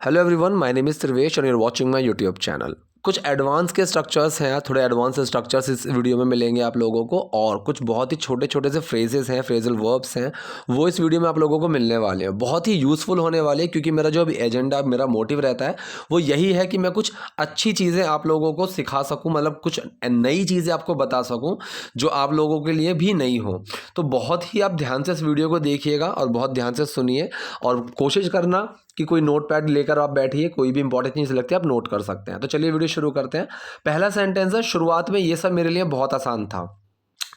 Hello everyone, my name is Sarvesh और you are watching my YouTube channel. कुछ advance के structures हैं, थोड़े एडवांस स्ट्रक्चर्स इस वीडियो में मिलेंगे आप लोगों को, और कुछ बहुत ही छोटे छोटे से फ्रेजेस हैं, फ्रेजल वर्ब्स हैं, वो इस वीडियो में आप लोगों को मिलने वाले हैं। बहुत ही यूज़फुल होने वाले हैं, क्योंकि मेरा जो अभी एजेंडा, मेरा मोटिव रहता है वो यही है कि मैं कुछ अच्छी चीज़ें आप लोगों को सिखा सकूँ, मतलब कुछ नई चीज़ें आपको बता सकूँ जो आप लोगों के लिए भी नई हो। तो बहुत ही आप ध्यान से इस वीडियो को देखिएगा और बहुत ध्यान से सुनिए, और कोशिश करना कि कोई नोट पैड लेकर आप बैठिए, कोई भी इंपॉर्टेंट चीज़ लगती है आप नोट कर सकते हैं। तो चलिए वीडियो शुरू करते हैं। पहला सेंटेंस है, शुरुआत में ये सब मेरे लिए बहुत आसान था।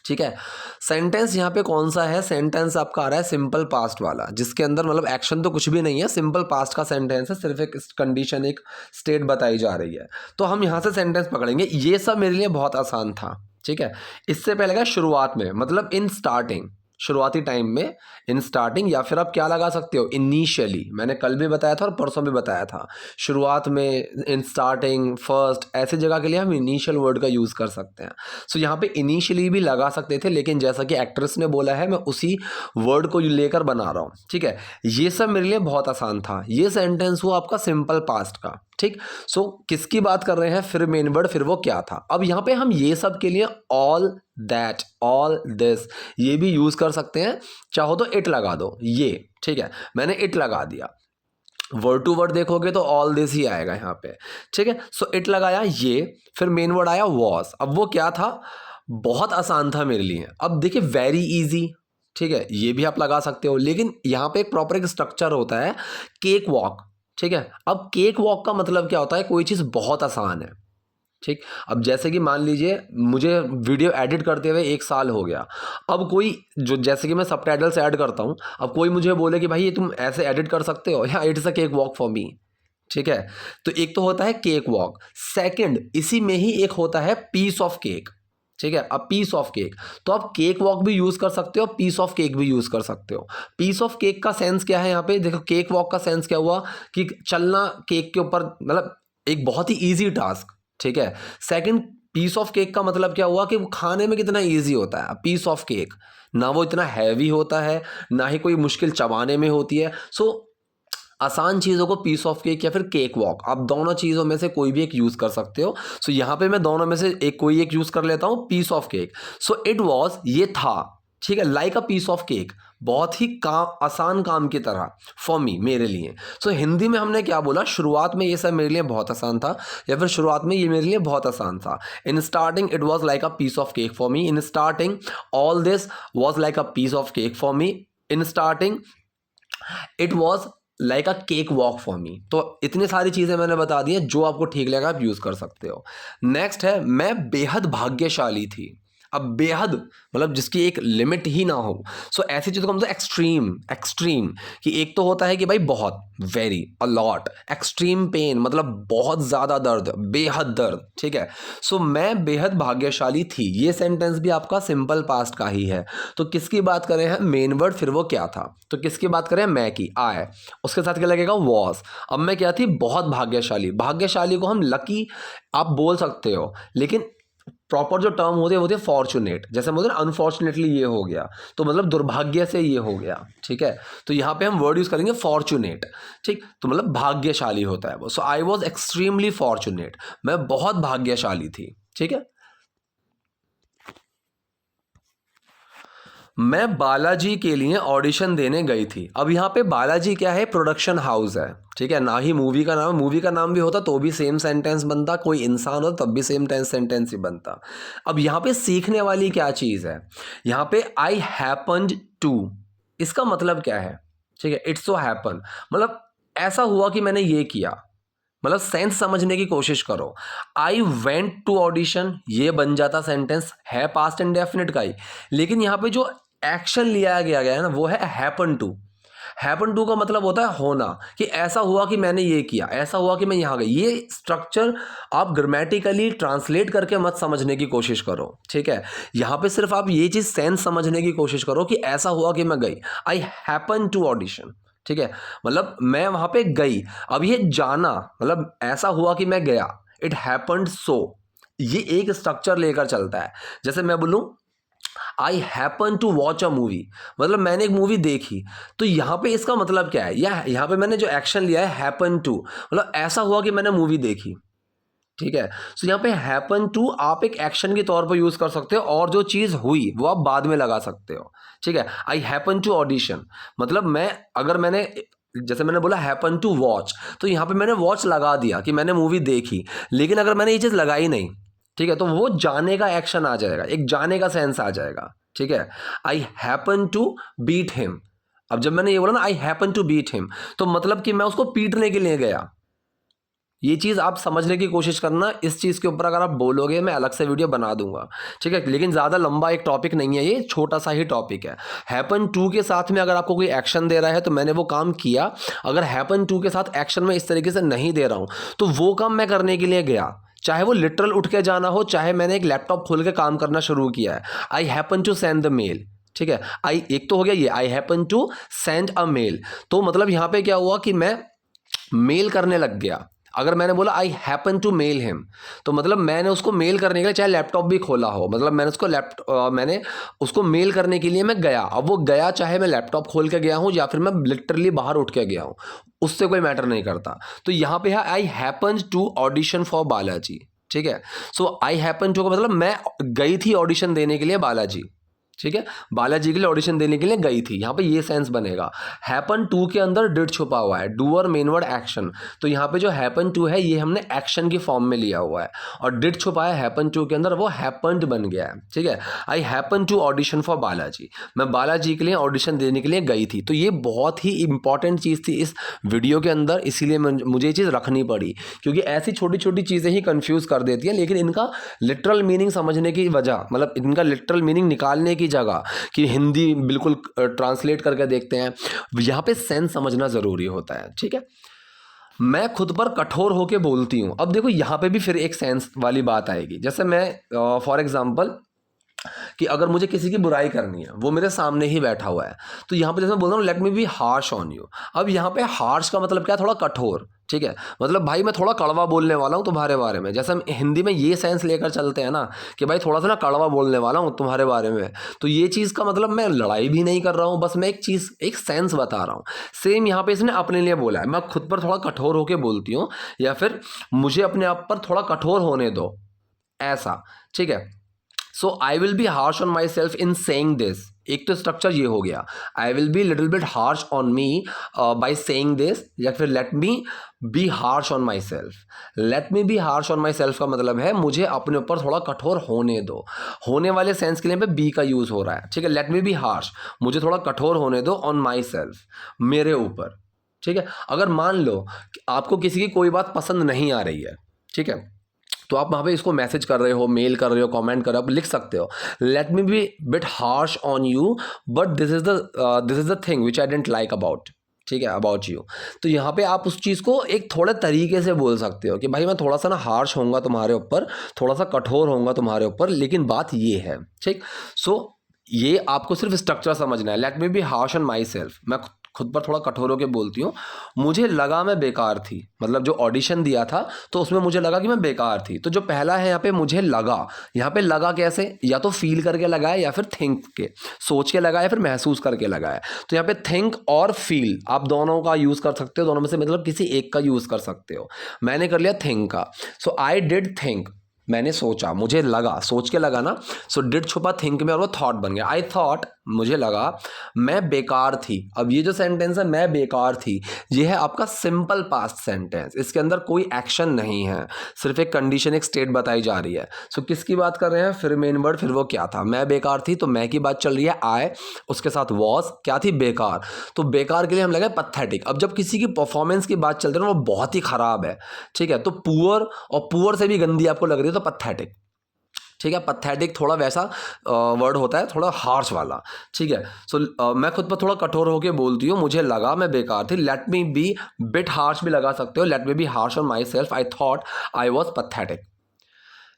ठीक है, सेंटेंस यहाँ पे कौन सा है? सेंटेंस आपका आ रहा है सिंपल पास्ट वाला, जिसके अंदर मतलब एक्शन तो कुछ भी नहीं है, सिंपल पास्ट का सेंटेंस है, सिर्फ एक कंडीशन, एक स्टेट बताई जा रही है। तो हम यहाँ से सेंटेंस पकड़ेंगे, ये सब मेरे लिए बहुत आसान था। ठीक है, इससे पहले का शुरुआत में, मतलब इन स्टार्टिंग, शुरुआती टाइम में, इन स्टार्टिंग, या फिर आप क्या लगा सकते हो, इनिशियली। मैंने कल भी बताया था और परसों भी बताया था, शुरुआत में, इन स्टार्टिंग, फर्स्ट, ऐसी जगह के लिए हम इनिशियल वर्ड का यूज़ कर सकते हैं। सो यहाँ पे इनिशियली भी लगा सकते थे, लेकिन जैसा कि एक्ट्रेस ने बोला है, मैं उसी वर्ड को लेकर बना रहा हूँ। ठीक है, ये सब मेरे लिए बहुत आसान था। ये सेंटेंस हुआ आपका सिंपल पास्ट का। ठीक, सो किसकी बात कर रहे हैं? फिर मेन वर्ड, फिर वो क्या था। अब यहाँ पे हम ये सब के लिए ऑल दैट, ऑल दिस, ये भी यूज़ कर सकते हैं। चाहो तो इट लगा दो, ये। ठीक है, मैंने इट लगा दिया, वर्ड टू वर्ड देखोगे तो ऑल दिस ही आएगा यहाँ पे। ठीक है, सो इट लगाया, ये, फिर मेन वर्ड आया वॉज। अब वो क्या था? बहुत आसान था मेरे लिए। अब देखिए, वेरी इजी। ठीक है, ये भी आप लगा सकते हो, लेकिन यहाँ पे एक प्रॉपर एक स्ट्रक्चर होता है, केक वॉक। ठीक है, अब केक वॉक का मतलब क्या होता है? कोई चीज़ बहुत आसान है। ठीक, अब जैसे कि मान लीजिए मुझे वीडियो एडिट करते हुए 1 साल हो गया। अब कोई, जो जैसे कि मैं सबटाइटल्स ऐड करता हूँ, अब कोई मुझे बोले कि भाई ये तुम ऐसे एडिट कर सकते हो, या it's a cake walk for मी। ठीक है, तो एक तो होता है केक वॉक, सेकंड इसी में ही एक होता है पीस ऑफ केक। ठीक है, अब पीस ऑफ केक, तो आप केक वॉक भी यूज कर सकते हो, पीस ऑफ केक भी यूज कर सकते हो। पीस ऑफ केक का सेंस क्या है यहाँ पे? देखो, केक वॉक का सेंस क्या हुआ कि चलना केक के ऊपर, मतलब एक बहुत ही ईजी टास्क। ठीक है, सेकंड, पीस ऑफ केक का मतलब क्या हुआ कि वो खाने में कितना ईजी होता है। पीस ऑफ केक, ना वो इतना हैवी होता है, ना ही कोई मुश्किल चबाने में होती है। सो आसान चीज़ों को पीस ऑफ केक या फिर केक वॉक, आप दोनों चीज़ों में से कोई भी एक यूज़ कर सकते हो। सो यहाँ पे मैं दोनों में से एक, कोई एक यूज़ कर लेता हूँ, piece of cake. So it was, ये था। ठीक है, like a piece of cake, बहुत ही काम, आसान काम की तरह, फॉर मी, मेरे लिए। सो हिंदी में हमने क्या बोला? शुरुआत में ये सब मेरे लिए बहुत आसान था, या फिर शुरुआत में ये मेरे लिए बहुत आसान था। In starting it was like a piece of cake for me. In starting all this was like a piece of cake for me. In starting it was like a cake walk for me. तो इतनी सारी चीज़ें मैंने बता दी हैं, जो आपको ठीक लगेगा आप यूज़ कर सकते हो। नेक्स्ट है, मैं बेहद भाग्यशाली थी। अब बेहद मतलब जिसकी एक लिमिट ही ना हो। सो ऐसी चीज़ों का मतलब एक्सट्रीम, एक्सट्रीम, कि एक तो होता है कि भाई बहुत, very, a lot, extreme pain मतलब बहुत ज़्यादा दर्द, बेहद दर्द। ठीक है, सो मैं बेहद भाग्यशाली थी, ये सेंटेंस भी आपका सिंपल पास्ट का ही है। तो किसकी बात करें हैं? मेन वर्ड, फिर वो क्या था। तो किसकी बात करें? मैं की, आए, उसके साथ क्या लगेगा? वॉज। अब मैं क्या थी? बहुत भाग्यशाली। भाग्यशाली को हम लकी आप बोल सकते हो, लेकिन प्रॉपर जो टर्म होती है वो होती है फॉर्चुनेट। जैसे बोलते हैं अनफॉर्चुनेटली ये हो गया, तो मतलब दुर्भाग्य से ये हो गया। ठीक है, तो यहाँ पे हम वर्ड यूज करेंगे फॉर्चुनेट। ठीक, तो मतलब भाग्यशाली होता है वो। सो आई वॉज एक्सट्रीमली फॉर्चुनेट, मैं बहुत भाग्यशाली थी। ठीक है, मैं बालाजी के लिए ऑडिशन देने गई थी। अब यहाँ पे बालाजी क्या है? प्रोडक्शन हाउस है। ठीक है, ना ही मूवी का नाम, मूवी का नाम भी होता तो भी सेम सेंटेंस बनता, कोई इंसान होता तब भी सेम सेंटेंस ही बनता। अब यहाँ पे सीखने वाली क्या चीज़ है? यहाँ पे आई हैपन्ड टू, इसका मतलब क्या है? ठीक है, इट्स सो हैपन, मतलब ऐसा हुआ कि मैंने ये किया, मतलब सेंस समझने की कोशिश करो। आई वेंट टू ऑडिशन, ये बन जाता सेंटेंस, है पास्ट इंडेफिनिट का ही, लेकिन यहाँ पे जो एक्शन लिया गया है ना, वो है हैपन टू। हैपन टू का मतलब होता है होना, कि ऐसा हुआ कि मैंने ये किया, ऐसा हुआ कि मैं यहाँ गई। ये स्ट्रक्चर आप ग्रामेटिकली ट्रांसलेट करके मत समझने की कोशिश करो। ठीक है, यहाँ पे सिर्फ आप ये चीज़ सेंस समझने की कोशिश करो कि ऐसा हुआ कि मैं गई, आई हैपन टू ऑडिशन। ठीक है, मतलब मैं वहाँ पे गई। अब ये जाना, मतलब ऐसा हुआ कि मैं गया, इट हैपन्ड सो, ये एक स्ट्रक्चर लेकर चलता है। जैसे मैं बोलूँ, I happen to watch a movie, मतलब मैंने एक मूवी देखी। तो यहाँ पे इसका मतलब क्या है, या यहाँ पे मैंने जो एक्शन लिया है हैपन टू, मतलब ऐसा हुआ कि मैंने मूवी देखी। ठीक है, सो यहाँ पे हैपन टू आप एक एक्शन के तौर पर यूज कर सकते हो, और जो चीज हुई वो आप बाद में लगा सकते हो। ठीक है, आई हैपन टू ऑडिशन, मतलब मैं, अगर मैंने, जैसे मैंने बोला हैपन टू वॉच, तो यहाँ पे मैंने वॉच लगा दिया कि मैंने मूवी देखी, लेकिन अगर मैंने ये चीज लगाई नहीं, ठीक है, तो वो जाने का एक्शन आ जाएगा, एक जाने का सेंस आ जाएगा। ठीक है, I happen to beat him, अब जब मैंने ये बोला ना I happen to beat him, तो मतलब कि मैं उसको पीटने के लिए गया। ये चीज़ आप समझने की कोशिश करना, इस चीज़ के ऊपर अगर आप बोलोगे मैं अलग से वीडियो बना दूंगा। ठीक है, लेकिन ज़्यादा लंबा एक टॉपिक नहीं है, ये छोटा सा ही टॉपिक है। हैपन टू के साथ में अगर आपको कोई एक्शन दे रहा है तो मैंने वो काम किया, अगर हैपन टू के साथ एक्शन में इस तरीके से नहीं दे रहा हूँ तो वो काम मैं करने के लिए गया, चाहे वो लिटरल उठ के जाना हो, चाहे मैंने एक लैपटॉप खोल के काम करना शुरू किया है। I happen to send the mail. ठीक है, आई, एक तो हो गया ये I happen to send a mail, तो मतलब यहाँ पे क्या हुआ कि मैं मेल करने लग गया। अगर मैंने बोला I happen to mail him, तो मतलब मैंने उसको मेल करने के लिए, चाहे लैपटॉप भी खोला हो, मतलब मैंने उसको मेल करने के लिए मैं गया। अब वो गया चाहे मैं लैपटॉप खोल के गया हूँ या फिर मैं लिटरली बाहर उठ के गया हूँ, उससे कोई मैटर नहीं करता। तो यहाँ पे है I happen to audition for Balaji. ठीक है, सो आई हैपन टू का मतलब मैं गई थी ऑडिशन देने के लिए बालाजी। ठीक है, बालाजी के लिए ऑडिशन देने के लिए गई थी, यहाँ पे ये सेंस बनेगा। हैपन टू के अंदर डिड छुपा हुआ है, डूअर मेन वर्ड एक्शन, तो यहाँ पे जो हैपन टू है ये हमने एक्शन की फॉर्म में लिया हुआ है, और डिड छुपा है हैपन टू के अंदर, वो हैपन्ड बन गया है। ठीक है, I happen to audition for Balaji, मैं बालाजी के लिए ऑडिशन देने के लिए गई थी। तो ये बहुत ही इंपॉर्टेंट चीज़ थी इस वीडियो के अंदर, इसीलिए मुझे ये चीज़ रखनी पड़ी, क्योंकि ऐसी छोटी छोटी चीज़ें ही कंफ्यूज कर देती हैं, लेकिन इनका लिटरल मीनिंग समझने की वजह, मतलब इनका लिटरल मीनिंग निकालने की जगह कि हिंदी बिल्कुल ट्रांसलेट करके देखते हैं, यहां पे सेंस समझना जरूरी होता है। ठीक है, मैं खुद पर कठोर होके बोलती हूं, अब देखो यहां पे भी फिर एक सेंस वाली बात आएगी। जैसे मैं फॉर एग्जांपल कि अगर मुझे किसी की बुराई करनी है, वो मेरे सामने ही बैठा हुआ है, तो यहाँ पे जैसे मैं बोल रहा हूँ late me be harsh on you, अब यहाँ पे हार्श का मतलब क्या है, थोड़ा कठोर। ठीक है, मतलब भाई मैं थोड़ा कड़वा बोलने वाला हूँ तुम्हारे बारे में, जैसे हम हिंदी में ये सेंस लेकर चलते हैं ना कि भाई थोड़ा सा ना कड़वा बोलने वाला हूँ तुम्हारे बारे में, तो ये चीज़ का मतलब मैं लड़ाई भी नहीं कर रहा हूँ, बस मैं एक चीज़, एक सेंस बता रहा हूँ। सेम यहाँ पे इसने अपने लिए बोला है, मैं खुद पर थोड़ा कठोर होकर बोलती हूँ, या फिर मुझे अपने आप पर थोड़ा कठोर होने दो, ऐसा। ठीक है, so I will be harsh on myself in saying this, एक तो स्ट्रक्चर ये हो गया, I will be little bit harsh on me by saying this, या फिर let me be harsh on myself. Let me be harsh on myself का मतलब है मुझे अपने ऊपर थोड़ा कठोर होने दो, होने वाले सेंस के लिए पे बी का यूज हो रहा है। ठीक है, लेट मी बी हार्श, मुझे थोड़ा कठोर होने दो ऑन माई सेल्फ, मेरे ऊपर। ठीक है, अगर मान लो कि आपको किसी की कोई बात पसंद नहीं आ रही है, ठीक है, तो आप वहाँ पे इसको मैसेज कर रहे हो, मेल कर रहे हो, कमेंट कर रहे हो, आप लिख सकते हो let me be bit harsh on you but this is the thing which I don't like about, ठीक है, अबाउट यू। तो यहाँ पे आप उस चीज़ को एक थोड़े तरीके से बोल सकते हो कि भाई मैं थोड़ा सा ना हार्श होऊंगा तुम्हारे ऊपर, थोड़ा सा कठोर होऊंगा तुम्हारे ऊपर, लेकिन बात ये है। ठीक, सो ये आपको सिर्फ स्ट्रक्चर समझना है। Late me be harsh on my self, मैं खुद पर थोड़ा कठोर होकर बोलती हूँ, मुझे लगा मैं बेकार थी, मतलब जो ऑडिशन दिया था तो उसमें मुझे लगा कि मैं बेकार थी। तो जो पहला है यहाँ पे मुझे लगा, यहाँ पे लगा कैसे, या तो फील करके लगा है या फिर थिंक के, सोच के लगा है, फिर महसूस करके लगा है। तो यहाँ पे थिंक और फील आप दोनों का यूज़ कर सकते हो, दोनों में से मतलब किसी एक का यूज़ कर सकते हो। मैंने कर लिया थिंक का, सो आई डिड थिंक, मैंने सोचा, मुझे लगा, सोच के लगा ना, सो डिड छुपा थिंक में और वो थॉट बन गया। आई थॉट, मुझे लगा मैं बेकार थी। अब ये जो सेंटेंस है मैं बेकार थी, ये है आपका सिंपल पास्ट सेंटेंस, इसके अंदर कोई एक्शन नहीं है, सिर्फ एक कंडीशन, एक स्टेट बताई जा रही है। सो किसकी बात कर रहे हैं, फिर मेन वर्ड, फिर वो क्या था, मैं बेकार थी, तो मैं की बात चल रही है, आई, उसके साथ वॉज, क्या थी, बेकार। तो बेकार के लिए हम लगे पैथेटिक। अब जब किसी की परफॉर्मेंस की बात चल रही है ना, वो बहुत ही खराब है, ठीक है, तो पुअर, और पुअर से भी गंदी आपको लग रही है तो पैथेटिक। ठीक है, पैथेटिक थोड़ा वैसा वर्ड होता है, थोड़ा हार्श वाला। ठीक है, सो मैं खुद पर थोड़ा कठोर होकर बोलती हूँ, मुझे लगा मैं बेकार थी। Let me be bit harsh भी लगा सकते हो, let me be harsh on myself, I thought I was pathetic.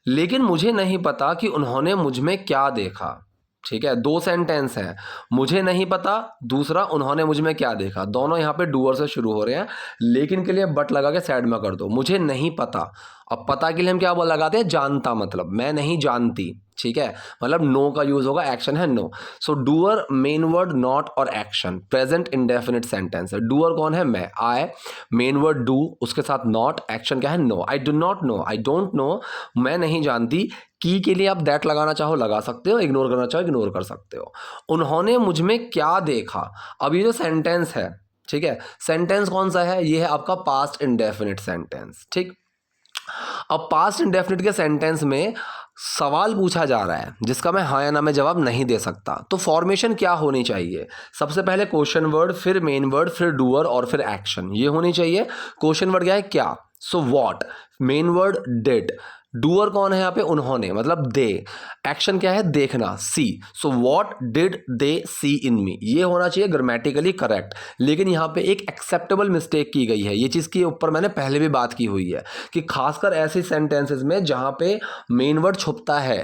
लेकिन मुझे नहीं पता कि उन्होंने मुझ में क्या देखा। ठीक है, दो सेंटेंस हैं, मुझे नहीं पता, दूसरा उन्होंने मुझ में क्या देखा, दोनों यहाँ पे डूअर से शुरू हो रहे हैं, लेकिन के लिए बट लगा के साइड में कर दो। मुझे नहीं पता, अब पता के लिए हम क्या बोल लगाते हैं, जानता, मतलब मैं नहीं जानती, ठीक है, मतलब नो का यूज होगा, एक्शन है know. So doer main word not और एक्शन, प्रेजेंट इंडेफिनिट सेंटेंस है। डूअर कौन है? मैं, आई, मेन वर्ड डू, उसके साथ नॉट, एक्शन क्या है? Know. I do not know, I don't know, मैं नहीं जानती। की के लिए आप दैट लगाना चाहो लगा सकते हो, इग्नोर करना चाहो इग्नोर कर सकते हो। उन्होंने मुझ में क्या देखा? अब ये जो सेंटेंस है, ठीक है, सेंटेंस कौन सा है? ये है आपका पास्ट इंडेफिनिट सेंटेंस। ठीक, अब पास्ट इंडेफिनिट के सेंटेंस में सवाल पूछा जा रहा है जिसका मैं हाँ या ना में जवाब नहीं दे सकता, तो फॉर्मेशन क्या होनी चाहिए? सबसे पहले क्वेश्चन वर्ड, फिर मेन वर्ड, फिर डूअर और फिर एक्शन, ये होनी चाहिए। क्वेश्चन वर्ड क्या है? क्या। So what, main word did, doer कौन है यहाँ पे? उन्होंने, मतलब दे, एक्शन क्या है? देखना, सी। So what did they see in मी, ये होना चाहिए ग्रामेटिकली करेक्ट। लेकिन यहाँ पे एक एक्सेप्टेबल मिस्टेक की गई है, ये चीज़ के ऊपर मैंने पहले भी बात की हुई है कि खासकर ऐसे सेंटेंसेस में जहाँ पे मेन वर्ड छुपता है,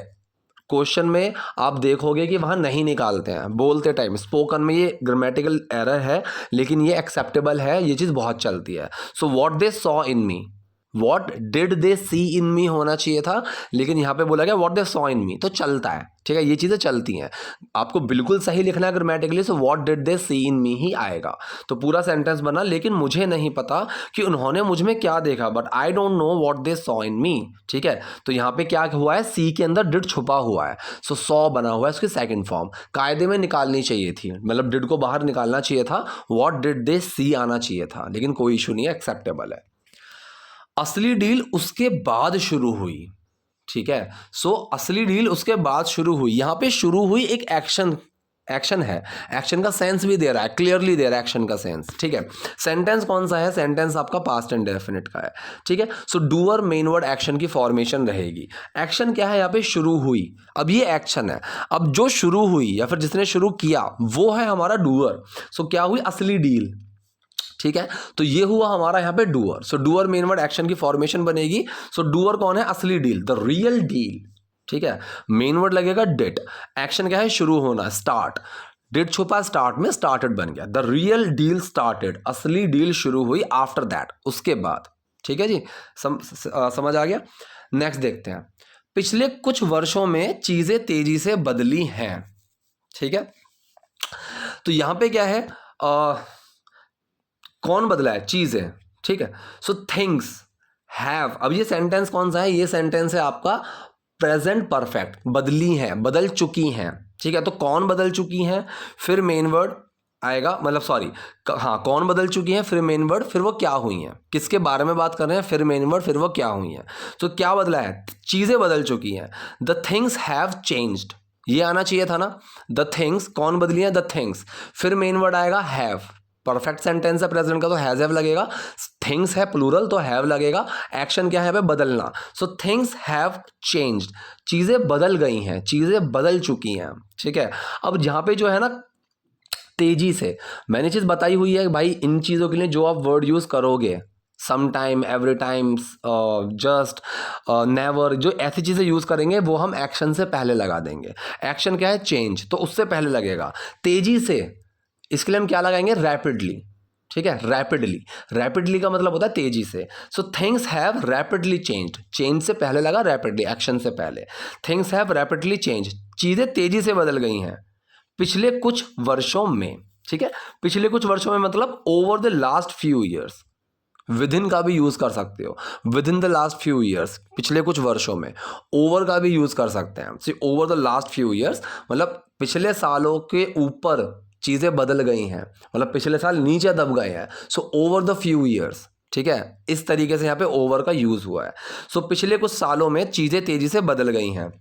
क्वेश्चन में आप देखोगे कि वहाँ नहीं निकालते हैं बोलते टाइम, स्पोकन में ये ग्रामेटिकल एरर है, लेकिन ये एक्सेप्टेबल है, ये चीज़ बहुत चलती है। So what they saw in me, what did they see in me होना चाहिए था, लेकिन यहाँ पे बोला गया वॉट दे सॉ इन मी, तो चलता है, ठीक है, ये चीज़ें चलती हैं। आपको बिल्कुल सही लिखना है grammatically, so what did they see in me ही आएगा, तो पूरा सेंटेंस बना। लेकिन मुझे नहीं पता कि उन्होंने मुझ में क्या देखा, but I don't know what they saw in me, ठीक है। तो यहाँ पे क्या हुआ है? सी के अंदर डिड छुपा हुआ है, सो सॉ बना हुआ है उसकी सेकेंड फॉर्म, कायदे में निकालनी चाहिए थी, मतलब डिड को बाहर निकालना चाहिए था, वॉट डिड दे सी आना चाहिए था, लेकिन कोई इशू नहीं है, एक्सेप्टेबल है। असली डील उसके बाद शुरू हुई, ठीक है। सो असली डील उसके बाद शुरू हुई, यहां पे शुरू हुई एक एक्शन है, एक्शन का सेंस भी दे रहा है, क्लियरली दे रहा है एक्शन का सेंस, ठीक है। सेंटेंस कौन सा है? सेंटेंस आपका पास्ट इंडेफिनिट का है, ठीक है। सो डूअर मेन वर्ड एक्शन की फॉर्मेशन रहेगी। एक्शन क्या है यहाँ पे? शुरू हुई, अब ये एक्शन है, अब जो शुरू हुई या फिर जिसने शुरू किया वो है हमारा डूअर। सो क्या हुई? असली डील, ठीक है। तो ये हुआ हमारा यहाँ पे डूअर। सो डूअर मेन वर्ड एक्शन की फॉर्मेशन बनेगी। सो डूअर कौन है? असली डील, द रियल डील, ठीक है। मेन वर्ड लगेगा डिड, एक्शन क्या है? शुरू होना, स्टार्ट, डिड छुपा स्टार्ट में, स्टार्टेड बन गया, द रियल डील स्टार्टेड, असली डील शुरू हुई आफ्टर दैट, उसके बाद, ठीक है जी। समझ आ गया। नेक्स्ट देखते हैं, पिछले कुछ वर्षों में चीजें तेजी से बदली हैं, ठीक है। तो यहां पे क्या है? कौन बदला है? चीजें, ठीक है। सो थिंग्स हैव, अब ये सेंटेंस कौन सा है? ये सेंटेंस है आपका प्रेजेंट परफेक्ट, बदली हैं, बदल चुकी हैं, ठीक है। तो कौन बदल चुकी हैं, फिर मेन वर्ड आएगा, मतलब सॉरी, हाँ, कौन बदल चुकी हैं, फिर मेन वर्ड, फिर वो क्या हुई हैं, किसके बारे में बात कर रहे हैं, फिर मेन वर्ड, फिर वो क्या हुई हैं। तो क्या बदला है? चीजें बदल चुकी हैं, द थिंग्स हैव चेंज्ड, ये आना चाहिए था ना। द थिंग्स, कौन बदली है? द थिंग्स, फिर मेन वर्ड आएगा हैव, परफेक्ट सेंटेंस है प्रेजेंट का तो हैज हैव लगेगा, थिंग्स है प्लूरल तो हैव लगेगा, एक्शन क्या है पे? बदलना। सो थिंग्स हैव चेंज्ड, चीजें बदल गई हैं, चीजें बदल चुकी हैं, ठीक है। अब यहाँ पे जो है ना, तेजी से, मैंने चीज बताई हुई है भाई, इन चीजों के लिए जो आप वर्ड यूज करोगे, some time, every time, just, never, जो ऐसी चीज़ें यूज़ करेंगे वो हम एक्शन से पहले लगा देंगे। एक्शन क्या है? चेंज, तो उससे पहले लगेगा। तेजी से, इसके लिए हम क्या लगाएंगे? रैपिडली, ठीक है, रैपिडली, रैपिडली का मतलब होता है तेजी से। So things have rapidly changed, change से पहले लगा रैपिडली, एक्शन से पहले, थिंग्स हैव रैपिडली चेंज्ड, चीज़ें तेजी से बदल गई हैं पिछले कुछ वर्षों में, ठीक है। पिछले कुछ वर्षों में मतलब over the last few years, with in का भी यूज कर सकते हो, with in the last few years, पिछले कुछ वर्षों में, ओवर का भी यूज कर सकते हैं। See over the last few years मतलब पिछले सालों के ऊपर चीजें बदल गई हैं, मतलब पिछले साल नीचे दब गए हैं, so over the few years, ठीक है, इस तरीके से यहाँ पे ओवर का यूज हुआ है। सो पिछले कुछ सालों में चीजें तेजी से बदल गई हैं,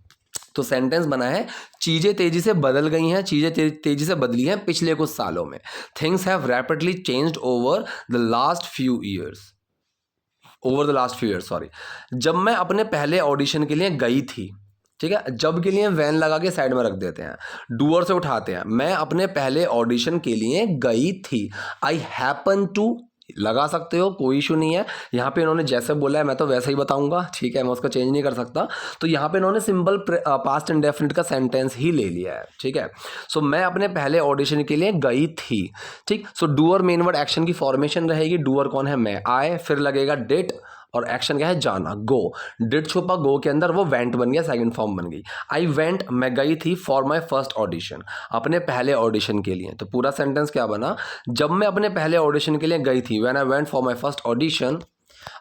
तो सेंटेंस बना है चीजें तेजी से बदल गई हैं, चीजें तेजी से बदली हैं पिछले कुछ सालों में। Things have rapidly changed over the last few years, over the last few years, sorry. जब मैं अपने पहले ऑडिशन के लिए गई थी, ठीक है, जब के लिए वैन लगा के साइड में रख देते हैं, डूअर से उठाते हैं, मैं अपने पहले ऑडिशन के लिए गई थी, आई हैपन टू लगा सकते हो, कोई इशू नहीं है। यहाँ पे इन्होंने जैसे बोला है मैं तो वैसे ही बताऊंगा, ठीक है, मैं उसको चेंज नहीं कर सकता। तो यहाँ पे इन्होंने सिंपल पास्ट इंडेफिनिट का सेंटेंस ही ले लिया है, ठीक है। सो मैं अपने पहले ऑडिशन के लिए गई थी, ठीक। सो डूअर मेन वर्ड एक्शन की फॉर्मेशन रहेगी, डूअर कौन है? मैं, आए, फिर लगेगा डिड, और एक्शन क्या है, जाना, गो। डिड छुपा गो के अंदर, वो वेंट बन गया, सेकंड फॉर्म बन गई। आई वेंट, मैं गई थी, फॉर माई फर्स्ट ऑडिशन, अपने पहले ऑडिशन के लिए। तो पूरा सेंटेंस क्या बना, जब मैं अपने पहले ऑडिशन के लिए गई थी, when I went for my first audition.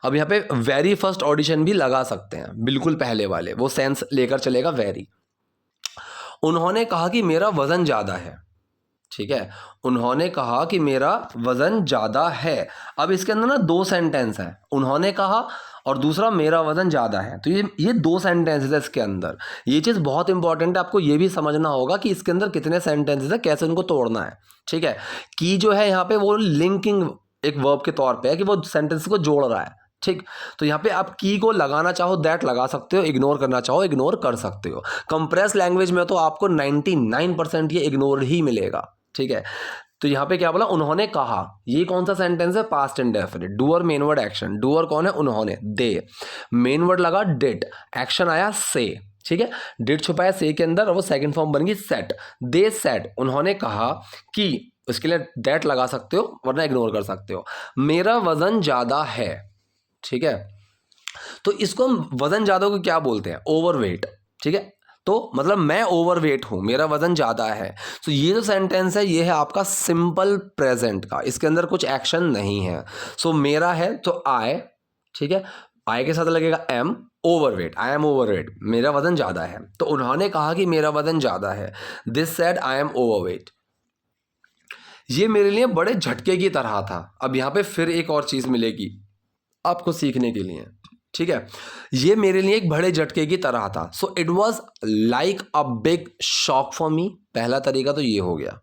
अब यहाँ पे वेरी फर्स्ट ऑडिशन भी लगा सकते हैं, बिल्कुल पहले वाले, वो सेंस लेकर चलेगा वेरी। उन्होंने कहा कि मेरा वजन ज़्यादा है, ठीक है, उन्होंने कहा कि मेरा वजन ज़्यादा है। अब इसके अंदर ना दो सेंटेंस है, उन्होंने कहा और दूसरा मेरा वजन ज़्यादा है। तो ये दो सेंटेंसेस है इसके अंदर। ये चीज़ बहुत इंपॉर्टेंट है, आपको ये भी समझना होगा कि इसके अंदर कितने सेंटेंसेस है, कैसे उनको तोड़ना है, ठीक है। की जो है यहाँ पे वो लिंकिंग एक वर्ब के तौर पे है कि वो सेंटेंस को जोड़ रहा है, ठीक। तो यहाँ पे आप की को लगाना चाहो दैट लगा सकते हो, इग्नोर करना चाहो इग्नोर कर सकते हो। कंप्रेस लैंग्वेज में तो आपको 99% ये इग्नोर ही मिलेगा, ठीक है। तो यहाँ पे क्या बोला, उन्होंने कहा, ये कौन सा सेंटेंस है, past indefinite, doer main word action, doer कौन है, उन्होंने, दे, मेन वर्ड लगा डिड, एक्शन आया से, ठीक है। डिड छुपाया से के अंदर और वो सेकंड फॉर्म बन गई सेट, दे सेट, उन्होंने कहा कि, उसके लिए दैट लगा सकते हो वरना इग्नोर कर सकते हो। मेरा वजन ज़्यादा है, ठीक है। तो इसको हम वजन ज़्यादा को क्या बोलते हैं, ओवरवेट, ठीक है। तो मतलब मैं ओवरवेट हूँ, मेरा वजन ज़्यादा है। तो ये जो सेंटेंस है ये है आपका सिंपल प्रेजेंट का, इसके अंदर कुछ एक्शन नहीं है। सो मेरा है तो आई, ठीक है, आई के साथ लगेगा am, overweight, I am overweight, मेरा वजन ज़्यादा है। तो उन्होंने कहा कि मेरा वजन ज़्यादा है, this said I am overweight. ये मेरे लिए बड़े झटके की तरह था। अब यहाँ पे फिर एक और चीज़ मिलेगी आपको सीखने के लिए, ठीक है। ये मेरे लिए एक बड़े झटके की तरह था। सो it was like a big shock for me. पहला तरीका तो ये हो गया,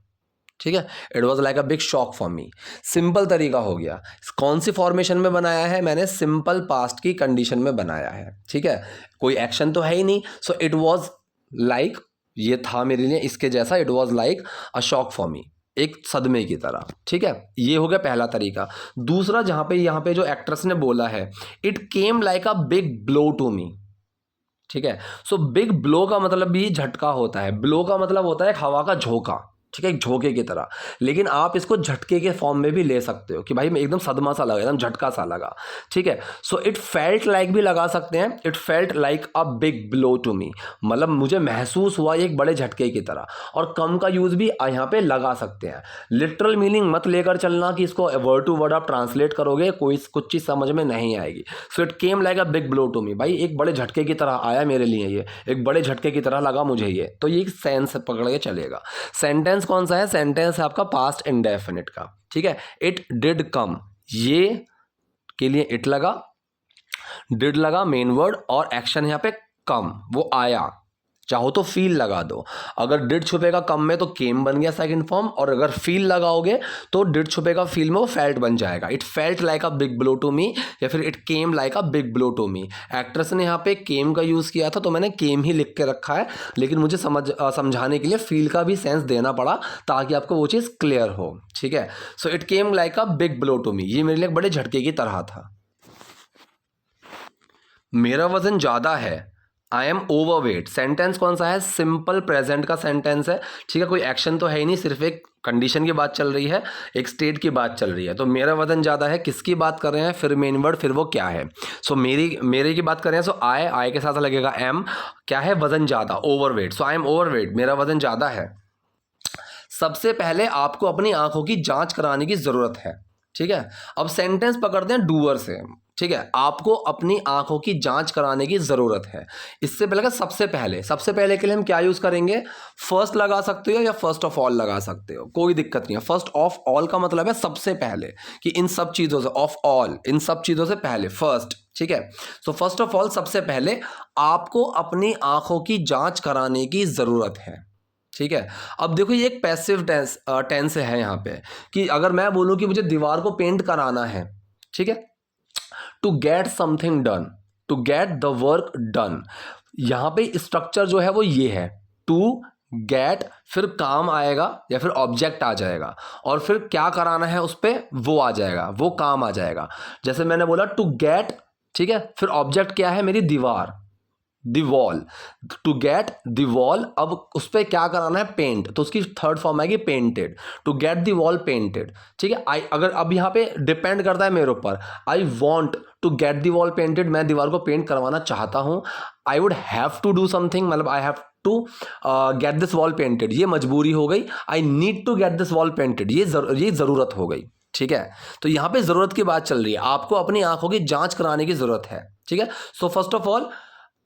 ठीक है, it was like a big shock for me. Simple तरीका हो गया, कौन सी फॉर्मेशन में बनाया है, मैंने सिंपल पास्ट की कंडीशन में बनाया है, ठीक है, कोई एक्शन तो है ही नहीं। सो इट वॉज लाइक, ये था मेरे लिए इसके जैसा, it was like a shock for me, एक सदमे की तरह, ठीक है। ये हो गया पहला तरीका। दूसरा, जहां पे यहाँ पे जो एक्ट्रेस ने बोला है, it came like a big blow to me, ठीक है। सो बिग ब्लो का मतलब भी झटका होता है, ब्लो का मतलब होता है एक हवा का झोंका, ठीक है, एक झोंके की तरह। लेकिन आप इसको झटके के फॉर्म में भी ले सकते हो कि भाई मैं एकदम सदमा सा लगा, एकदम झटका सा लगा, ठीक है। सो इट फेल्ट लाइक भी लगा सकते हैं, it felt like a big blow to me, मतलब मुझे महसूस हुआ एक बड़े झटके की तरह। और कम का यूज भी यहाँ पे लगा सकते हैं। लिटरल मीनिंग मत लेकर चलना कि इसको वर्ड टू वर्ड आप ट्रांसलेट करोगे कोई कुछ चीज़ समझ में नहीं आएगी। So it came like a big blow to me, भाई एक बड़े झटके की तरह आया मेरे लिए, ये एक बड़े झटके की तरह लगा मुझे ये। तो ये सेंस पकड़ के चलेगा। सेंटेंस कौन सा है, सेंटेंस है आपका पास्ट इंडेफिनिट का, ठीक है। इट डिड कम, ये के लिए इट लगा, डिड लगा मेन वर्ड और एक्शन यहाँ पे कम, वो आया, चाहो तो फील लगा दो। अगर डिड छुपेगा कम में तो केम बन गया सेकंड फॉर्म, और अगर फील लगाओगे तो डिड छुपेगा फील में वो फेल्ट बन जाएगा। It felt like a big blow to me, या फिर it came like a big blow to me. Actress ने यहाँ पे केम का यूज़ किया था तो मैंने केम ही लिख के रखा है, लेकिन मुझे समझाने के लिए फील का भी सेंस देना पड़ा ताकि आपको वो चीज़ क्लियर हो, ठीक है। So it came like a big blow to me, ये मेरे लिए बड़े झटके की तरह था। मेरा वजन ज़्यादा है, आई एम ओवरवेट, सेंटेंस कौन सा है, सिंपल प्रेजेंट का सेंटेंस है, ठीक है। कोई एक्शन तो है ही नहीं, सिर्फ एक कंडीशन की बात चल रही है, एक स्टेट की बात चल रही है। तो मेरा वजन ज़्यादा है, किसकी बात कर रहे हैं, फिर मेन वर्ड, फिर वो क्या है। सो मेरे की बात कर रहे हैं। सो आई के साथ लगेगा एम, क्या है, वजन ज़्यादा, overweight. So I am overweight, मेरा वजन ज़्यादा है। सबसे पहले आपको अपनी आंखों की जांच कराने की ज़रूरत है, ठीक है। अब सेंटेंस पकड़ते हैं डूअर से, ठीक है। आपको अपनी आंखों की जांच कराने की ज़रूरत है। इससे पहले का सबसे पहले के लिए हम क्या यूज़ करेंगे, फर्स्ट लगा सकते हो या फर्स्ट ऑफ ऑल लगा सकते हो, कोई दिक्कत नहीं है। फर्स्ट ऑफ ऑल का मतलब है सबसे पहले, कि इन सब चीज़ों से, ऑफ ऑल इन सब चीज़ों से पहले, फर्स्ट, ठीक है। सो फर्स्ट ऑफ ऑल सबसे पहले आपको अपनी आंखों की जांच कराने की ज़रूरत है, ठीक है। अब देखो ये एक पैसिव टेंस है यहाँ पे, कि अगर मैं बोलूँ कि मुझे दीवार को पेंट कराना है, ठीक है, to get something done, to get the work done, यहाँ पे स्ट्रक्चर जो है वो ये है, टू गेट, फिर काम आएगा या फिर ऑब्जेक्ट आ जाएगा, और फिर क्या कराना है उस पर वो आ जाएगा, वो काम आ जाएगा। जैसे मैंने बोला टू गेट, ठीक है, फिर ऑब्जेक्ट क्या है, मेरी दीवार, the wall, to get the wall, अब उस पर क्या कराना है, पेंट, तो उसकी थर्ड फॉर्म आएगी painted, to get the wall painted, ठीक है। आई, अगर अब यहाँ पे डिपेंड करता है मेरे ऊपर, I want to get the wall painted, मैं दीवार को पेंट करवाना चाहता हूँ. I would have to do something, मतलब I have to get this wall painted, ये मजबूरी हो गई. I need to get this wall painted, ये ज़रूरत हो गई. ठीक है, तो यहाँ पे ज़रूरत की बात चल रही है, आपको अपनी आंखों की जांच कराने की ज़रूरत है. ठीक है, सो फर्स्ट ऑफ ऑल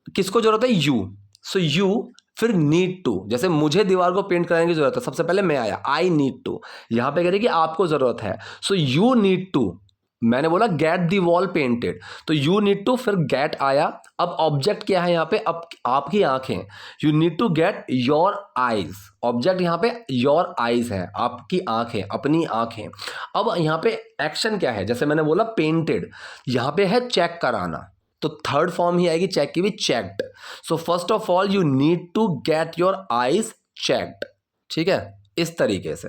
किसको ज़रूरत है? यू. सो यू, फिर नीड टू, जैसे मुझे दीवार को पेंट कराने की ज़रूरत है, सबसे पहले मैं आया, आई नीड टू. यहाँ पे कह रहे कि आपको ज़रूरत है, सो यू नीड टू. मैंने बोला गेट दी वॉल पेंटेड, तो यू नीड टू, फिर गेट आया. अब ऑब्जेक्ट क्या है यहाँ पे? अब आपकी आंखें. You need to get your eyes. Object यहाँ पे योर आईज है, आपकी आंखें, अपनी आंखें. अब यहाँ पे एक्शन क्या है? जैसे मैंने बोला पेंटेड, यहाँ पे है चेक कराना, तो थर्ड फॉर्म ही आएगी चेक की भी, checked. So first of all you need to get your eyes checked. ठीक है, इस तरीके से.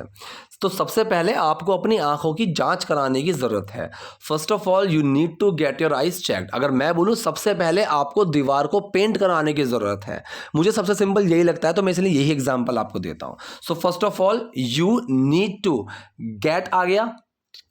तो सबसे पहले आपको अपनी आंखों की जांच कराने की ज़रूरत है. First of all you need to get your eyes checked. अगर मैं बोलूँ सबसे पहले आपको दीवार को पेंट कराने की ज़रूरत है, मुझे सबसे सिंपल यही लगता है, तो मैं इसलिए यही एग्जांपल आपको देता हूँ. So first of all you need to, get आ गया,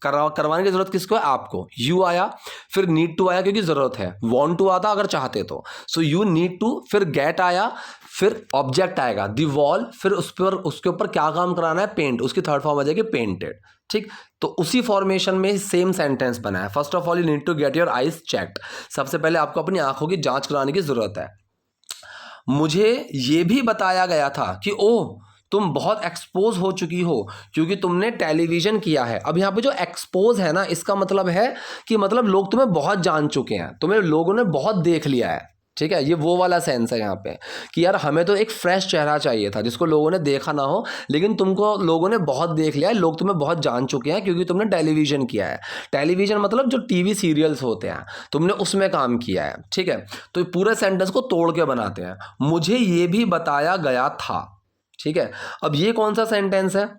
करवाने की जरूरत किसको है? आपको. यू आया, फिर नीड टू आया क्योंकि जरूरत है, वांट टू आता अगर चाहते तो. सो यू नीड टू, फिर गेट आया, फिर ऑब्जेक्ट आएगा दी वॉल, फिर उस पर, उसके ऊपर क्या काम कराना है? पेंट. उसकी थर्ड फॉर्म आ जाएगी पेंटेड. ठीक, तो उसी फॉर्मेशन में सेम सेंटेंस बना है. First of all you need to get your eyes checked. सबसे पहले आपको अपनी आंखों की जांच कराने की जरूरत है. मुझे ये भी बताया गया था कि ओह तुम बहुत एक्सपोज हो चुकी हो क्योंकि तुमने टेलीविज़न किया है. अब यहाँ पे जो एक्सपोज है ना, इसका मतलब है कि मतलब लोग तुम्हें बहुत जान चुके हैं, तुम्हें लोगों ने बहुत देख लिया है. ठीक है, ये वो वाला सेंस है यहाँ पे कि यार हमें तो एक फ्रेश चेहरा चाहिए था जिसको लोगों ने देखा ना हो, लेकिन तुमको लोगों ने बहुत देख लिया है, लोग तुम्हें बहुत जान चुके हैं क्योंकि तुमने टेलीविज़न किया है. टेलीविज़न मतलब जो टीवी सीरियल्स होते हैं, तुमने उसमें काम किया है. ठीक है, तो पूरे सेंटेंस को तोड़ के बनाते हैं. मुझे ये भी बताया गया था. ठीक है, अब ये कौन सा सेंटेंस है?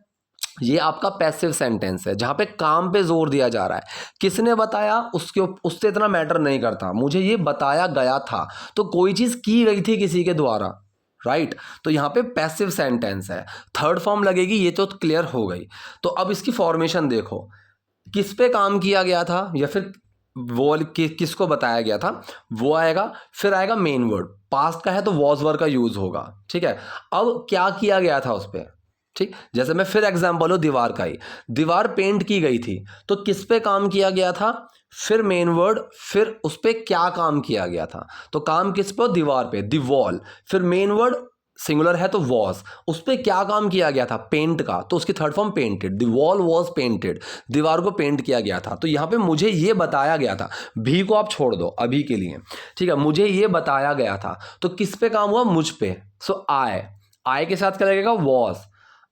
ये आपका पैसिव सेंटेंस है जहां पे काम पे जोर दिया जा रहा है. किसने बताया उससे इतना मैटर नहीं करता, मुझे ये बताया गया था, तो कोई चीज की गई थी किसी के द्वारा. राइट, तो यहाँ पे पैसिव सेंटेंस है, थर्ड फॉर्म लगेगी, ये तो क्लियर हो गई. तो अब इसकी फॉर्मेशन देखो, किस पे काम किया गया था या फिर वो किसको बताया गया था, वो आएगा. फिर आएगा मेन वर्ड, पास्ट का है तो वॉज वर्ड का यूज होगा. ठीक है, अब क्या किया गया था उस पर. ठीक, जैसे मैं फिर एग्जांपल हो दीवार का ही, दीवार पेंट की गई थी, तो किस पे काम किया गया था? फिर मेन वर्ड, फिर उस पे क्या काम किया गया था, तो काम किस पे? दीवार पे, दी वॉल. फिर मेन वर्ड सिंगुलर है तो वॉज, उस पर क्या काम किया गया था? पेंट का, तो उसकी third form painted. The wall was painted, दीवार को पेंट किया गया था. तो यहाँ पे मुझे ये बताया गया था, भी को आप छोड़ दो अभी के लिए. ठीक है, मुझे ये बताया गया था, तो किस पे काम हुआ? मुझ पे. सो आई के साथ क्या लगेगा? वॉज.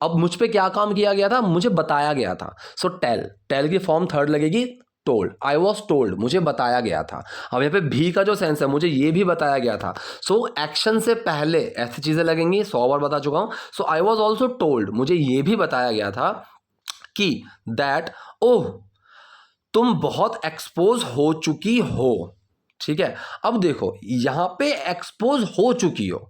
अब मुझ पे क्या काम किया गया था? मुझे बताया गया था. सो टेल की फॉर्म थर्ड लगेगी टोल्ड. आई वॉज टोल्ड, मुझे बताया गया था. अब यहाँ पे भी का जो सेंस है, मुझे ये भी बताया गया था. सो एक्शन से पहले ऐसी चीजें लगेंगी, 100 बार बता चुका हूं. सो आई वॉज ऑल्सो टोल्ड, मुझे ये भी बताया गया था कि दैट ओह तुम बहुत एक्सपोज हो चुकी हो. ठीक है, अब देखो यहां पे एक्सपोज हो चुकी हो.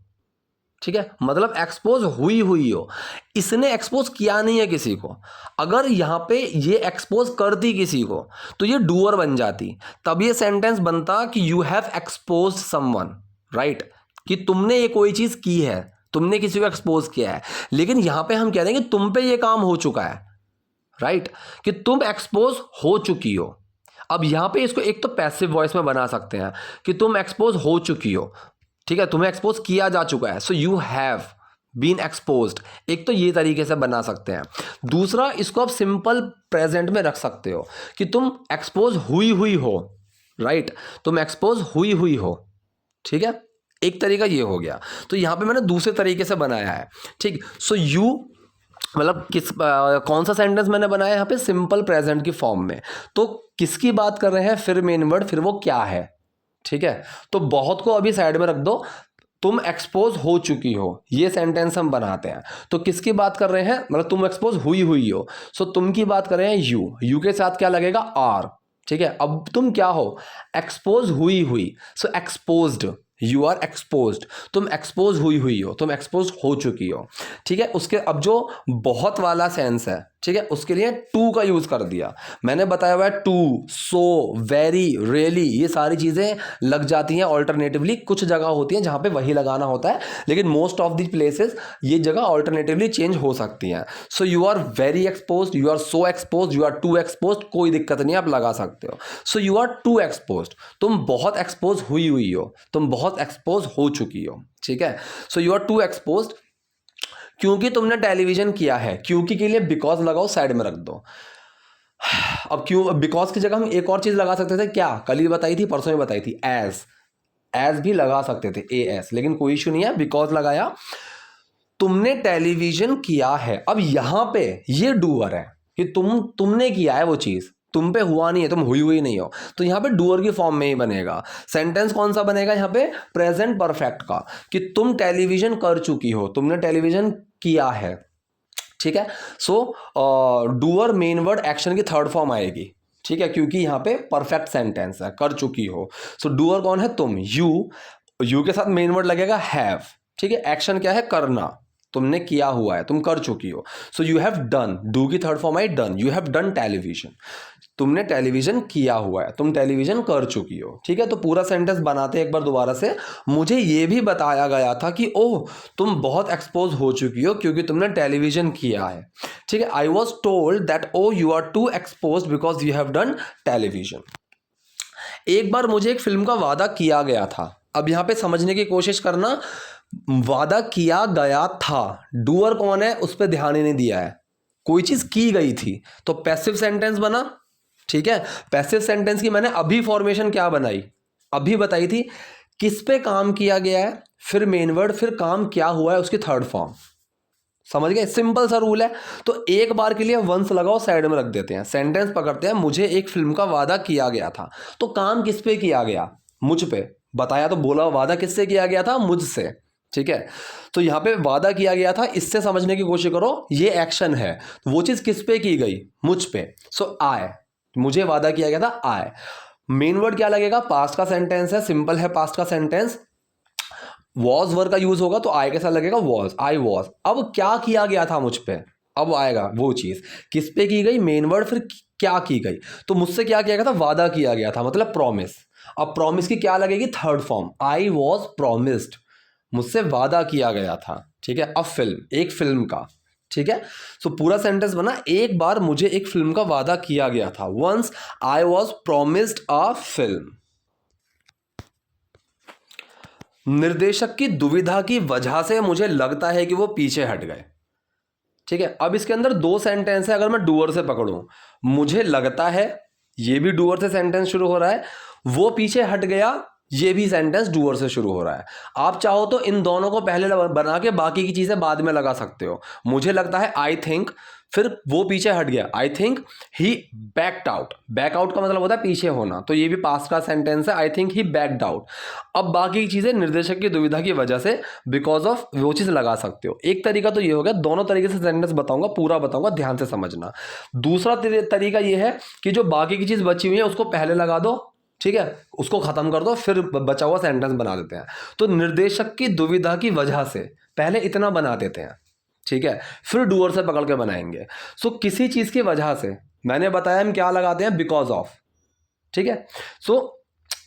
ठीक है, मतलब एक्सपोज हुई हो, इसने एक्सपोज किया नहीं है किसी को. अगर यहां पे ये एक्सपोज करती किसी को तो ये डूअर बन जाती, तब ये सेंटेंस बनता कि you have expose someone. Right, कि तुमने ये कोई चीज की है, तुमने किसी को एक्सपोज किया है. लेकिन यहां पे हम कह रहे हैं कि तुम पे ये काम हो चुका है. राइट, कि तुम एक्सपोज हो चुकी हो. अब यहां पे इसको एक तो पैसिव वॉइस में बना सकते हैं कि तुम एक्सपोज हो चुकी हो. ठीक है, तुम्हें एक्सपोज किया जा चुका है, so you have been exposed. एक तो ये तरीके से बना सकते हैं. दूसरा, इसको आप सिंपल प्रेजेंट में रख सकते हो कि तुम एक्सपोज हुई हो. राइट, तुम एक्सपोज हुई हो. ठीक है, एक तरीका ये हो गया. तो यहां पे मैंने दूसरे तरीके से बनाया है. ठीक, सो यू मतलब कौन सा सेंटेंस मैंने बनाया यहाँ पे? सिंपल प्रेजेंट की फॉर्म में. तो किसकी बात कर रहे हैं? फिर मेन वर्ड, फिर वो क्या है. ठीक है, तो बहुत को अभी साइड में रख दो, तुम एक्सपोज हो चुकी हो, ये सेंटेंस हम बनाते हैं. तो किसकी बात कर रहे हैं? मतलब तुम एक्सपोज हुई हो, सो तुम की बात कर रहे हैं यू के साथ क्या लगेगा? आर. ठीक है, अब तुम क्या हो? एक्सपोज हुई, सो एक्सपोज्ड, यू आर एक्सपोज्ड. तुम एक्सपोज हुई हो, तुम एक्सपोज हो चुकी हो. ठीक है, उसके अब जो बहुत वाला सेंस है, ठीक है, उसके लिए टू का यूज कर दिया। मैंने बताया हुआ है टू, सो, वेरी, रियली, ये सारी चीजें लग जाती हैं ऑल्टरनेटिवली। कुछ जगह होती हैं जहां पे वही लगाना होता है, लेकिन मोस्ट ऑफ द प्लेसेस ये जगह ऑल्टरनेटिवली चेंज हो सकती हैं। So you are very exposed, you are so exposed, you are too exposed, कोई दिक्कत नहीं, आप लगा सकते हो। So you are too exposed, तुम बहुत एक्सपोज हुई हो, तुम बहुत एक्सपोज हो चुकी हो। ठीक है, so you are too exposed क्योंकि तुमने टेलीविजन किया है। क्योंकि के लिए बिकॉज लगाओ, साइड में रख दो। अब क्यों, बिकॉज की जगह हम एक और चीज लगा सकते थे, क्या कल ही बताई थी, परसों ही बताई थी, एज भी लगा सकते थे, एएस, लेकिन कोई इशू नहीं है, बिकॉज लगाया। तुमने टेलीविजन किया है, अब यहां पे ये डूअर है कि तुमने किया है वो चीज, तुम पे हुआ नहीं है, तुम हुई नहीं हो, तो यहां पे डूअर की फॉर्म में ही बनेगा। सेंटेंस कौन सा बनेगा यहां पे, प्रेजेंट परफेक्ट का, कि तुम टेलीविजन कर चुकी हो, तुमने टेलीविजन किया है। ठीक है, सो डूअर मेन वर्ड एक्शन की थर्ड फॉर्म आएगी। ठीक है, क्योंकि यहां पे परफेक्ट सेंटेंस है, कर चुकी हो। सो डूअर कौन है, तुम, यू के साथ मेन वर्ड लगेगा हैव। ठीक है, एक्शन क्या है, करना, तुमने किया हुआ है, तुम कर चुकी हो। So you have done, do की third form I done, you have done television, तुमने टेलीविजन किया हुआ है, तुम टेलीविजन कर चुकी हो। ठीक है, तो पूरा सेंटेंस बनाते हैं एक बार दोबारा से। मुझे ये भी बताया गया था कि ओह तुम बहुत एक्सपोज हो चुकी हो क्योंकि तुमने टेलीविजन किया है। ठीक है, I was told that oh you are too expose because you have done television. एक बार मुझे एक फिल्म का वादा किया गया था। अब यहां पे समझने की कोशिश करना, वादा किया गया था, डूअर कौन है उस पर ध्यान ही नहीं दिया है, कोई चीज की गई थी, तो पैसिव सेंटेंस बना। ठीक है, पैसिव सेंटेंस की मैंने अभी फॉर्मेशन क्या बनाई, अभी बताई थी, किस पे काम किया गया है, फिर मेन वर्ड, फिर काम क्या हुआ है उसकी थर्ड फॉर्म। समझ गए, सिंपल सा रूल है। तो एक बार के लिए वंस लगाओ, साइड में रख देते हैं, सेंटेंस पकड़ते हैं, मुझे एक फिल्म का वादा किया गया था, तो काम किस पे किया गया, मुझ पे, बताया तो बोला वादा किससे किया गया था, मुझसे। ठीक है, तो यहां पे वादा किया गया था, इससे समझने की कोशिश करो, ये एक्शन है, वो चीज किस पे की गई, मुझ पे। सो आई, मुझे वादा किया गया था, आई। मेन वर्ड क्या लगेगा, पास्ट का सेंटेंस है, सिंपल है पास्ट का सेंटेंस, वॉज वर्ड का यूज होगा तो आई के साथ लगेगा वॉज, आई वॉज। अब क्या किया गया था मुझ पे, अब आएगा वो चीज किस पे की गई, मेन वर्ड, फिर क्या की गई, तो मुझसे क्या किया गया था, वादा किया गया था, मतलब प्रॉमिस। अब प्रॉमिस की क्या लगेगी, third form, I was promised, मुझसे वादा किया गया था। ठीक है, अब फिल्म, एक फिल्म का। ठीक है, सो पूरा सेंटेंस बना, एक बार मुझे एक फिल्म का वादा किया गया था, once I was promised a film. निर्देशक की दुविधा की वजह से मुझे लगता है कि वो पीछे हट गए। ठीक है, अब इसके अंदर दो सेंटेंस है, अगर मैं डूअर से पकड़ूं, मुझे लगता है, ये भी डूअर से सेंटेंस शुरू हो रहा है, वो पीछे हट गया, ये भी सेंटेंस डूअर से शुरू हो रहा है। आप चाहो तो इन दोनों को पहले बना के बाकी की चीजें बाद में लगा सकते हो। मुझे लगता है आई थिंक, फिर वो पीछे हट गया, I think he backed out, back out का मतलब होता है पीछे होना, तो ये भी पास्ट का सेंटेंस है, आई थिंक ही बैक्ड आउट। अब बाकी की चीजें निर्देशक की दुविधा की वजह से, बिकॉज ऑफ, वो चीज लगा सकते हो। एक तरीका तो ये हो गया, दोनों तरीके से सेंटेंस बताऊंगा, पूरा बताऊंगा, ध्यान से समझना। दूसरा तरीका ये है कि जो बाकी की चीज बची हुई है उसको पहले लगा दो, ठीक है, उसको खत्म कर दो, फिर बचा हुआ सेंटेंस बना देते हैं। तो निर्देशक की दुविधा की वजह से पहले इतना बना देते हैं, ठीक है, फिर डूअर से पकड़ के बनाएंगे। सो किसी चीज की वजह से, मैंने बताया हम क्या लगाते हैं, बिकॉज ऑफ। ठीक है, सो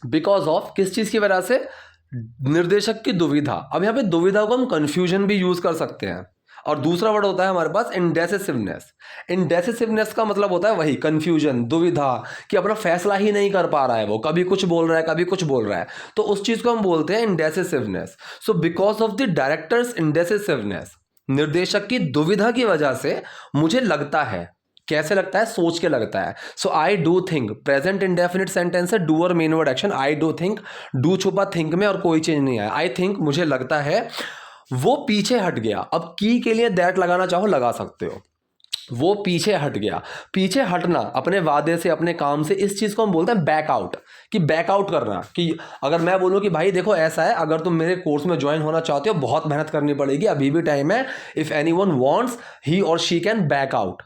बिकॉज ऑफ किस चीज की वजह से, निर्देशक की दुविधा। अब यहां पे दुविधा को हम कंफ्यूजन भी यूज कर सकते हैं, और दूसरा वर्ड होता है हमारे पास इंडेसिसिवनेस। इंडेसिसिवनेस का मतलब होता है वही कंफ्यूजन, दुविधा, कि अपना फैसला ही नहीं कर पा रहा है, वो कभी कुछ बोल रहा है, कभी कुछ बोल रहा है, तो उस चीज को हम बोलते हैं indecisiveness. So because of the directors indecisiveness, निर्देशक की दुविधा की वजह से मुझे लगता है, कैसे लगता है, सोच के लगता है। So I do think, present indefinite sentence है, डू और main word action, I do think, do छुपा थिंक में और कोई चेंज नहीं है, आई थिंक मुझे लगता है वो पीछे हट गया। अब की के लिए दैट लगाना चाहो लगा सकते हो, वो पीछे हट गया। पीछे हटना अपने वादे से, अपने काम से, इस चीज को हम बोलते हैं बैक आउट, कि बैक आउट करना। कि अगर मैं बोलूं कि भाई देखो ऐसा है, अगर तुम मेरे कोर्स में ज्वाइन होना चाहते हो, बहुत मेहनत करनी पड़ेगी, अभी भी टाइम है, इफ एनीवन वांट्स ही और शी कैन बैक आउट,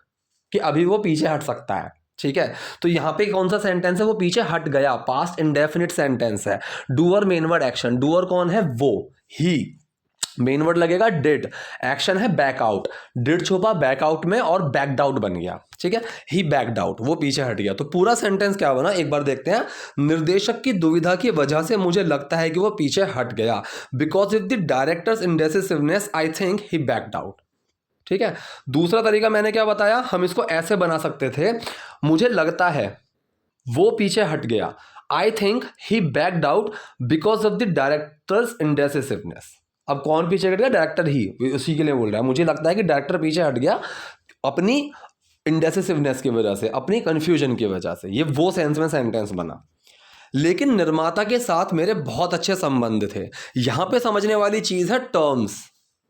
कि अभी वो पीछे हट सकता है। ठीक है, तो यहां पे कौन सा सेंटेंस है, वो पीछे हट गया, पास्ट इंडेफिनिट सेंटेंस है, doer main word action. Doer कौन है, वो, ही, मेन वर्ड लगेगा डिड, एक्शन है बैक आउट, डिड छुपा बैक आउट में और बैकड आउट बन गया, ठीक है, ही बैकड आउट, वो पीछे हट गया। तो पूरा सेंटेंस क्या बना एक बार देखते हैं। निर्देशक की दुविधा की वजह से मुझे लगता है कि वो पीछे हट गया, because of the directors indecisiveness I think he backed out. ठीक है, दूसरा तरीका मैंने क्या बताया, हम इसको ऐसे बना सकते थे, मुझे लगता है वो पीछे हट गया, I think he backed out because of the directors indecisiveness. अब कौन पीछे हट गया, डायरेक्टर ही, उसी के लिए बोल रहा है, मुझे लगता है कि डायरेक्टर पीछे हट गया अपनी इंडेसिसिवनेस की वजह से, अपनी कंफ्यूजन की वजह से। ये वो सेंस में सेंटेंस बना। लेकिन निर्माता के साथ मेरे बहुत अच्छे संबंध थे। यहां पे समझने वाली चीज है टर्म्स,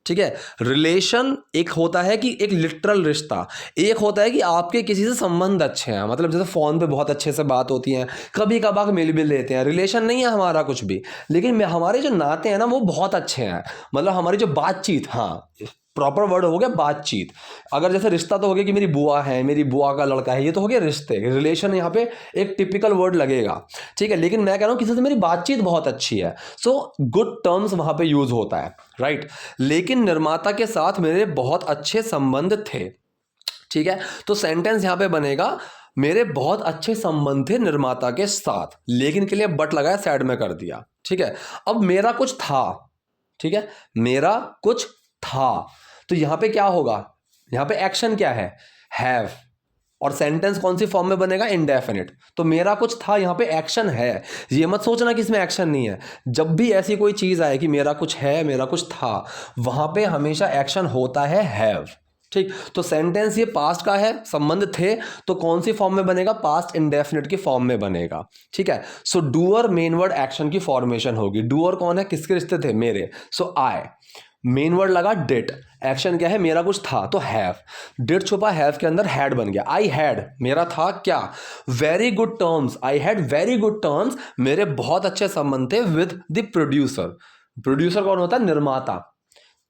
ठीक है। रिलेशन एक होता है कि एक लिटरल रिश्ता, एक होता है कि आपके किसी से संबंध अच्छे हैं, मतलब जैसे फोन पे बहुत अच्छे से बात होती है, कभी कभार मिल भी लेते हैं, रिलेशन नहीं है हमारा कुछ भी, लेकिन हमारे जो नाते हैं ना वो बहुत अच्छे हैं, मतलब हमारी जो बातचीत, हाँ प्रॉपर वर्ड हो गया बातचीत। अगर जैसे रिश्ता तो हो गया कि मेरी बुआ है, मेरी बुआ का लड़का है, ये तो हो गया रिश्ते, रिलेशन यहाँ पे एक टिपिकल वर्ड लगेगा, ठीक है। लेकिन मैं कह रहा हूँ किसी से मेरी बातचीत बहुत अच्छी है, सो गुड टर्म्स वहां पे यूज होता है, राइट। लेकिन निर्माता के साथ मेरे बहुत अच्छे संबंध थे, ठीक है। तो सेंटेंस यहाँ पे बनेगा मेरे बहुत अच्छे संबंध थे निर्माता के साथ, लेकिन के लिए बट लगाया, साइड में कर दिया, ठीक है। अब मेरा कुछ था, ठीक है, मेरा कुछ था, तो यहां पे क्या होगा, यहां पे एक्शन क्या है, हैव, और सेंटेंस कौन सी फॉर्म में बनेगा, इंडेफिनिट। तो मेरा कुछ था, यहां पे एक्शन है, ये मत सोचना कि इसमें एक्शन नहीं है। जब भी ऐसी कोई चीज आए कि मेरा कुछ है, मेरा कुछ था, वहां पे हमेशा एक्शन होता है हैव, ठीक। तो सेंटेंस ये पास्ट का है, संबंध थे, तो कौन सी फॉर्म में बनेगा, पास्ट इंडेफिनिट की फॉर्म में बनेगा, ठीक है। सो डूअर मेन वर्ड एक्शन की फॉर्मेशन होगी। डूअर कौन है, किसके रिश्ते थे, मेरे, सो आई, मेन वर्ड लगा डिड, एक्शन क्या है, मेरा कुछ था, तो हैव, डिड छुपा हैव के अंदर हैड बन गया, आई हैड, मेरा था क्या, very good terms, I had very good terms, मेरे बहुत अच्छे संबंध थे विद द प्रोड्यूसर। प्रोड्यूसर कौन होता है, निर्माता।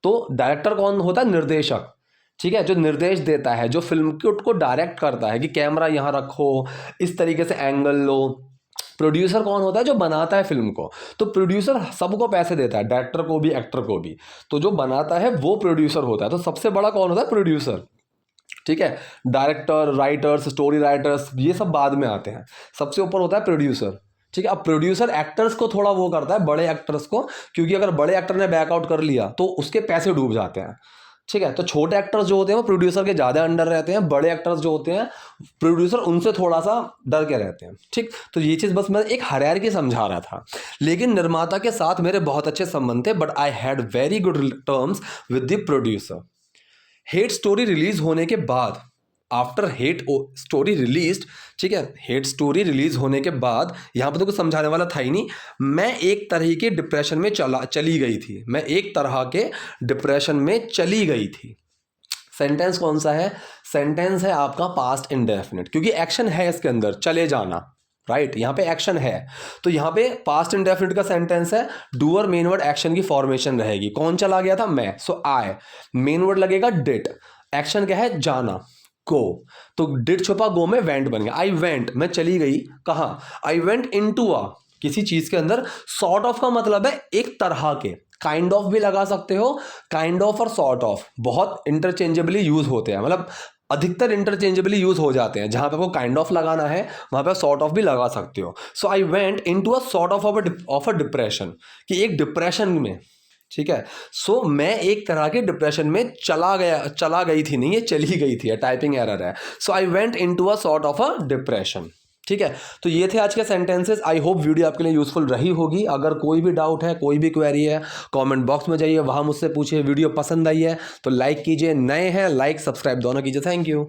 तो डायरेक्टर कौन होता है, निर्देशक, ठीक है, जो निर्देश देता है, जो फिल्म को डायरेक्ट करता है कि कैमरा यहां रखो, इस तरीके से एंगल लो। प्रोड्यूसर कौन होता है, जो बनाता है फिल्म को। तो प्रोड्यूसर सबको पैसे देता है, डायरेक्टर को भी, एक्टर को भी, तो जो बनाता है वो प्रोड्यूसर होता है। तो सबसे बड़ा कौन होता है, प्रोड्यूसर, ठीक है। डायरेक्टर, राइटर्स, स्टोरी राइटर्स, ये सब बाद में आते हैं, सबसे ऊपर होता है प्रोड्यूसर, ठीक है। अब प्रोड्यूसर एक्टर्स को थोड़ा वो करता है, बड़े एक्टर्स को, क्योंकि अगर बड़े एक्टर ने बैकआउट कर लिया तो उसके पैसे डूब जाते हैं, ठीक है। तो छोटे एक्टर्स जो होते हैं वो प्रोड्यूसर के ज़्यादा अंडर रहते हैं, बड़े एक्टर्स जो होते हैं प्रोड्यूसर उनसे थोड़ा सा डर के रहते हैं, ठीक। तो ये चीज़ बस मैं एक हायरार्की समझा रहा था। लेकिन निर्माता के साथ मेरे बहुत अच्छे संबंध थे, but I had very good terms with the producer. Hate story release होने के बाद, आफ्टर हेट स्टोरी रिलीज, ठीक है, हेट स्टोरी रिलीज होने के बाद, यहां पर तो कुछ समझाने वाला था ही नहीं, मैं एक तरह के डिप्रेशन में चली गई थी, मैं एक तरह के डिप्रेशन में चली गई थी। सेंटेंस कौन सा है, सेंटेंस है आपका पास्ट इंडेफिनिट, क्योंकि एक्शन है इसके अंदर, चले जाना, राइट, यहाँ पे एक्शन है, तो यहाँ पे पास्ट इंडेफिनिट का सेंटेंस है, डूअर मेन वर्ड एक्शन की फॉर्मेशन रहेगी। कौन चला गया था, मैं, सो आई, मेन वर्ड लगेगा डिड, एक्शन क्या है, जाना, गो, तो डिड छुपा गो में वेंट बन गया, आई वेंट, मैं चली गई, कहाँ, आई वेंट इनटू अ, किसी चीज के अंदर। सॉर्ट ऑफ का मतलब है एक तरह के, काइंड ऑफ भी लगा सकते हो, काइंड ऑफ और सॉर्ट ऑफ बहुत इंटरचेंजेबली यूज होते हैं, मतलब अधिकतर इंटरचेंजेबली यूज हो जाते हैं। जहां पे आपको काइंड ऑफ लगाना है वहां पे सॉर्ट ऑफ भी लगा सकते हो। So I went into a sort of a depression, कि एक डिप्रेशन में, ठीक है। सो मैं एक तरह के डिप्रेशन में चला गई थी, नहीं ये चली गई थी, टाइपिंग एरर है। So I went into a sort of a depression, ठीक है। तो ये थे आज के सेंटेंसेस। आई होप वीडियो आपके लिए यूजफुल रही होगी। अगर कोई भी डाउट है, कोई भी क्वेरी है, कमेंट बॉक्स में जाइए, वहां मुझसे पूछिए। वीडियो पसंद आई है तो लाइक कीजिए, नए हैं लाइक सब्सक्राइब दोनों कीजिए। Thank you.